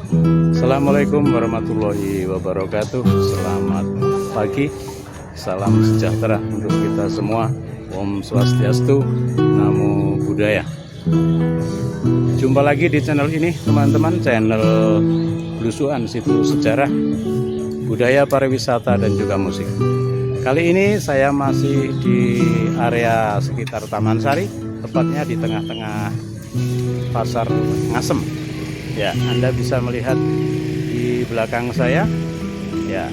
Assalamualaikum warahmatullahi wabarakatuh. Selamat pagi, salam sejahtera untuk kita semua. Om Swastiastu, Namo Buddhaya. Jumpa lagi di channel ini teman-teman, channel Belusuan Situs Sejarah, Budaya, Pariwisata, dan juga musik. Kali ini saya masih di area sekitar Taman Sari, tepatnya di tengah-tengah Pasar Ngasem. Ya, Anda bisa melihat di belakang saya. Ya,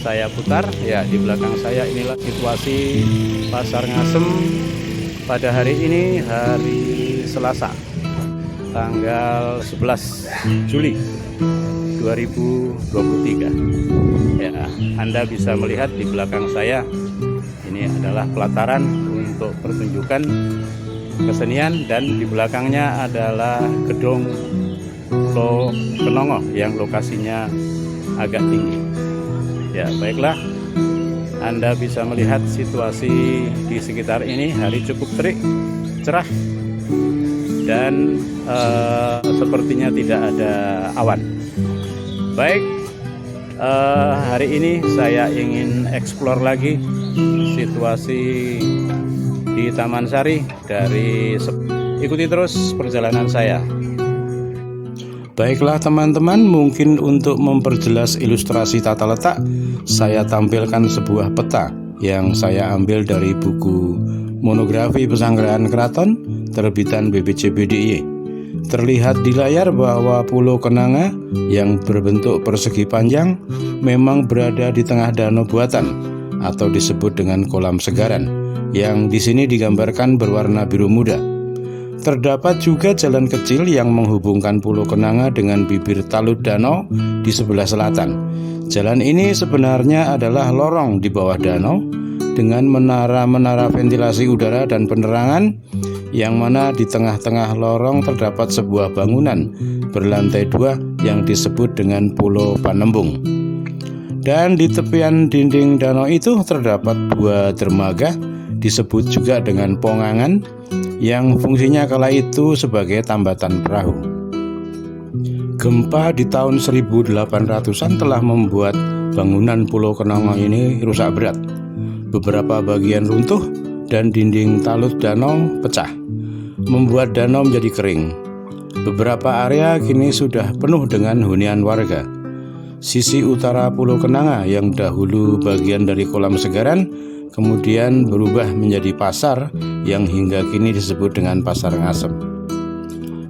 saya putar. Ya, di belakang saya inilah situasi Pasar Ngasem pada hari ini, hari Selasa, tanggal 11 Juli 2023. Ya, Anda bisa melihat di belakang saya ini adalah pelataran untuk pertunjukan kesenian, dan di belakangnya adalah gedung Pulau Kenongo yang lokasinya agak tinggi. Ya, baiklah, Anda bisa melihat situasi di sekitar ini. Hari cukup terik, cerah, dan sepertinya tidak ada awan. Baik, hari ini saya ingin eksplor lagi situasi di Taman Sari. Ikuti terus perjalanan saya. Baiklah teman-teman, mungkin untuk memperjelas ilustrasi tata letak, saya tampilkan sebuah peta yang saya ambil dari buku Monografi Pesanggrahan Keraton terbitan BPJB-DIY. Terlihat di layar bahwa Pulau Kenanga yang berbentuk persegi panjang memang berada di tengah danau buatan atau disebut dengan kolam segaran, yang di sini digambarkan berwarna biru muda. Terdapat juga jalan kecil yang menghubungkan Pulau Kenanga dengan bibir Talut Danau di sebelah selatan. Jalan ini sebenarnya adalah lorong di bawah danau dengan menara-menara ventilasi udara dan penerangan, yang mana di tengah-tengah lorong terdapat sebuah bangunan berlantai 2 yang disebut dengan Pulau Panembung. Dan di tepian dinding danau itu terdapat 2 dermaga disebut juga dengan pongangan, yang fungsinya kala itu sebagai tambatan perahu. Gempa di tahun 1800-an telah membuat bangunan Pulau Kenanga ini rusak berat. Beberapa bagian runtuh dan dinding talut danau pecah, membuat danau menjadi kering. Beberapa area kini sudah penuh dengan hunian warga. Sisi utara Pulau Kenanga yang dahulu bagian dari kolam segaran kemudian berubah menjadi pasar yang hingga kini disebut dengan Pasar Ngasem.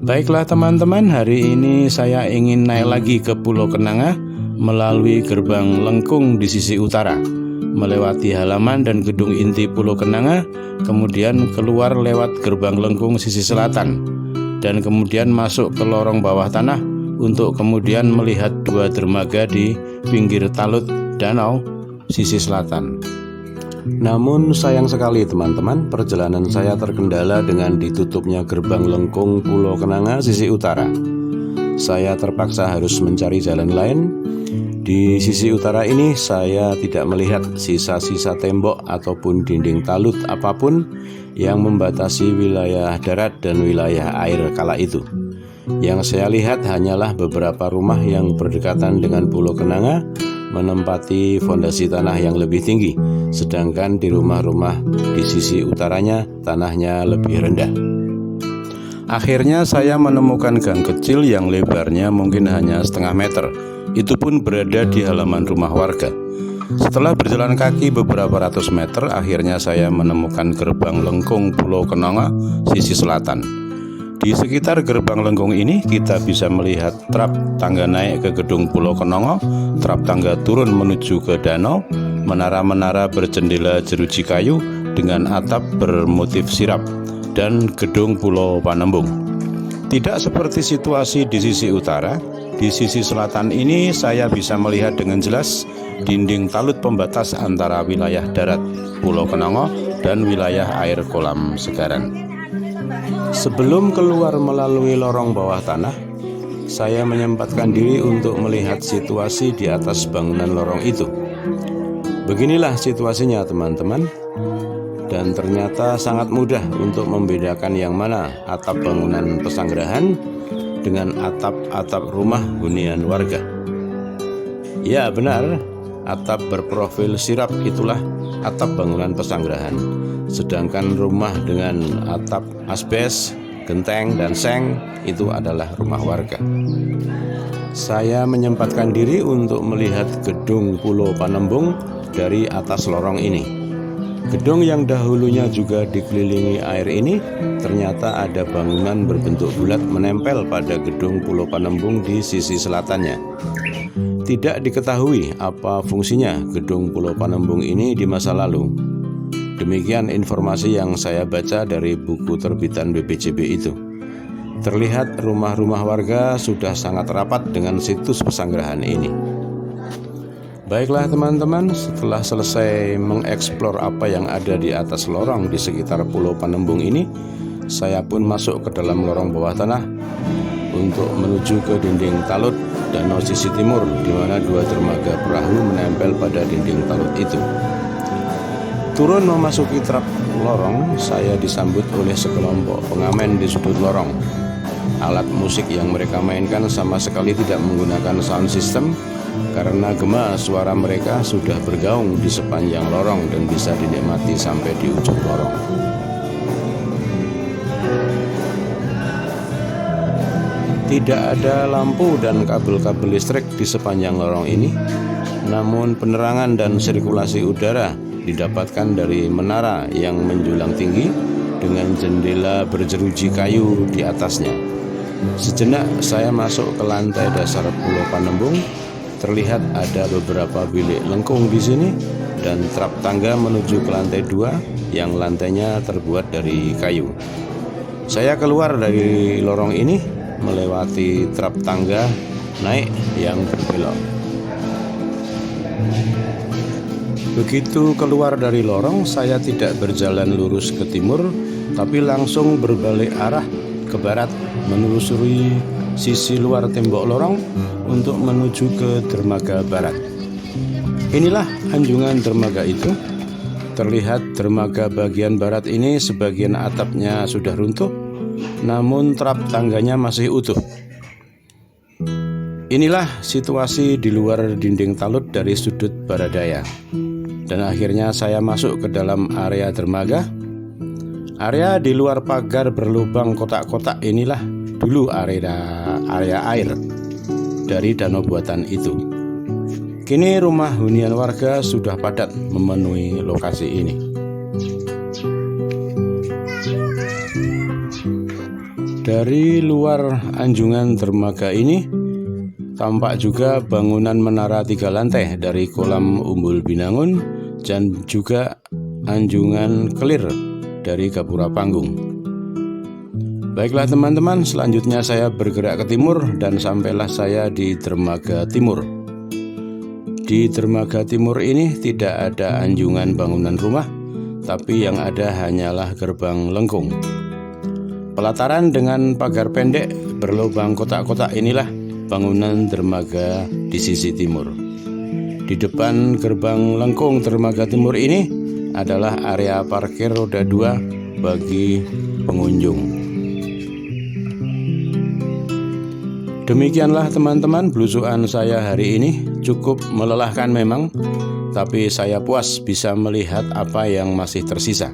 Baiklah teman-teman, hari ini saya ingin naik lagi ke Pulau Kenanga melalui gerbang Lengkung di sisi utara, melewati halaman dan gedung inti Pulau Kenanga, kemudian keluar lewat gerbang Lengkung sisi selatan, dan kemudian masuk ke lorong bawah tanah untuk kemudian melihat 2 dermaga di pinggir talut danau sisi selatan. Namun sayang sekali teman-teman, perjalanan saya terkendala dengan ditutupnya gerbang Lengkung Pulau Kenanga sisi utara. Saya terpaksa harus mencari jalan lain. Di sisi utara ini saya tidak melihat sisa-sisa tembok ataupun dinding talut apapun yang membatasi wilayah darat dan wilayah air kala itu. Yang saya lihat hanyalah beberapa rumah yang berdekatan dengan Pulau Kenanga menempati fondasi tanah yang lebih tinggi, sedangkan di rumah-rumah di sisi utaranya tanahnya lebih rendah. Akhirnya saya menemukan gang kecil yang lebarnya mungkin hanya setengah meter. Itu pun berada di halaman rumah warga. Setelah berjalan kaki beberapa ratus meter, akhirnya saya menemukan gerbang Lengkung Pulau Kenanga sisi selatan. Di sekitar gerbang Lengkung ini kita bisa melihat trap tangga naik ke gedung Pulau Kenanga, trap tangga turun menuju ke danau, menara-menara berjendela jeruji kayu dengan atap bermotif sirap, dan gedung Pulau Panembung. Tidak seperti situasi di sisi utara, di sisi selatan ini saya bisa melihat dengan jelas dinding talut pembatas antara wilayah darat Pulau Kenanga dan wilayah air kolam segaran. Sebelum keluar melalui lorong bawah tanah, saya menyempatkan diri untuk melihat situasi di atas bangunan lorong itu. Beginilah situasinya teman-teman, dan ternyata sangat mudah untuk membedakan yang mana atap bangunan pesanggrahan dengan atap-atap rumah hunian warga. Ya benar, atap berprofil sirap itulah atap bangunan pesanggerahan. Sedangkan rumah dengan atap asbes, genteng, dan seng itu adalah rumah warga. Saya menyempatkan diri untuk melihat gedung Pulau Panembung dari atas lorong ini. Gedung yang dahulunya juga dikelilingi air ini ternyata ada bangunan berbentuk bulat menempel pada gedung Pulau Panembung di sisi selatannya. Tidak diketahui apa fungsinya gedung Pulau Panembung ini di masa lalu. Demikian informasi yang saya baca dari buku terbitan BPJB itu. Terlihat rumah-rumah warga sudah sangat rapat dengan situs pesanggerahan ini. Baiklah teman-teman, setelah selesai mengeksplor apa yang ada di atas lorong di sekitar Pulau Panembung ini, saya pun masuk ke dalam lorong bawah tanah untuk menuju ke dinding talut danau sisi timur, di mana dua dermaga perahu menempel pada dinding talut itu. Turun memasuki trap lorong, saya disambut oleh sekelompok pengamen di sudut lorong. Alat musik yang mereka mainkan sama sekali tidak menggunakan sound system, karena gema suara mereka sudah bergaung di sepanjang lorong dan bisa dinikmati sampai di ujung lorong. Tidak ada lampu dan kabel-kabel listrik di sepanjang lorong ini, namun penerangan dan sirkulasi udara didapatkan dari menara yang menjulang tinggi dengan jendela berjeruji kayu di atasnya. Sejenak saya masuk ke lantai dasar Pulau Panembung. Terlihat ada beberapa bilik lengkung di sini dan trap tangga menuju ke lantai 2 yang lantainya terbuat dari kayu. Saya keluar dari lorong ini melewati trap tangga naik yang berbelok. Begitu keluar dari lorong, saya tidak berjalan lurus ke timur, tapi langsung berbalik arah ke barat menelusuri sisi luar tembok lorong untuk menuju ke dermaga barat. Inilah anjungan dermaga itu. Terlihat dermaga bagian barat ini sebagian atapnya sudah runtuh, namun trap tangganya masih utuh. Inilah situasi di luar dinding talut dari sudut barat daya. Dan akhirnya saya masuk ke dalam area dermaga. Area di luar pagar berlubang kotak-kotak inilah dulu area air dari danau buatan itu. Kini rumah hunian warga sudah padat memenuhi lokasi ini. Dari luar anjungan dermaga ini tampak juga bangunan menara 3 lantai dari kolam Umbul Binangun dan juga anjungan kelir dari Gapura Panggung. Baiklah teman-teman, selanjutnya saya bergerak ke timur dan sampailah saya di dermaga timur. Di dermaga timur ini tidak ada anjungan bangunan rumah, tapi yang ada hanyalah gerbang lengkung. Pelataran dengan pagar pendek berlubang kotak-kotak inilah bangunan dermaga di sisi timur. Di depan gerbang lengkung dermaga timur ini adalah area parkir roda 2 bagi pengunjung. Demikianlah teman-teman belusukan saya hari ini. Cukup melelahkan memang, tapi saya puas bisa melihat apa yang masih tersisa.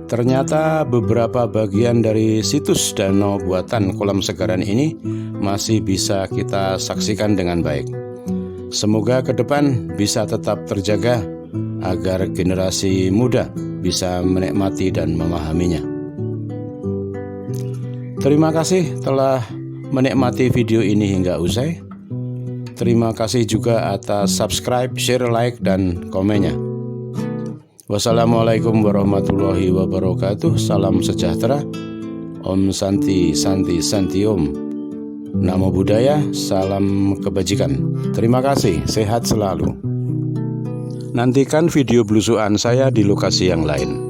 Ternyata beberapa bagian dari situs danau buatan kolam segaran ini masih bisa kita saksikan dengan baik. Semoga ke depan bisa tetap terjaga agar generasi muda bisa menikmati dan memahaminya. Terima kasih telah menikmati video ini hingga usai. Terima kasih juga atas subscribe, share, like, dan komennya. Wassalamualaikum warahmatullahi wabarakatuh. Salam sejahtera. Om Santi Santi Santi Om. Namo Buddhaya, salam kebajikan. Terima kasih, sehat selalu. Nantikan video belusukan saya di lokasi yang lain.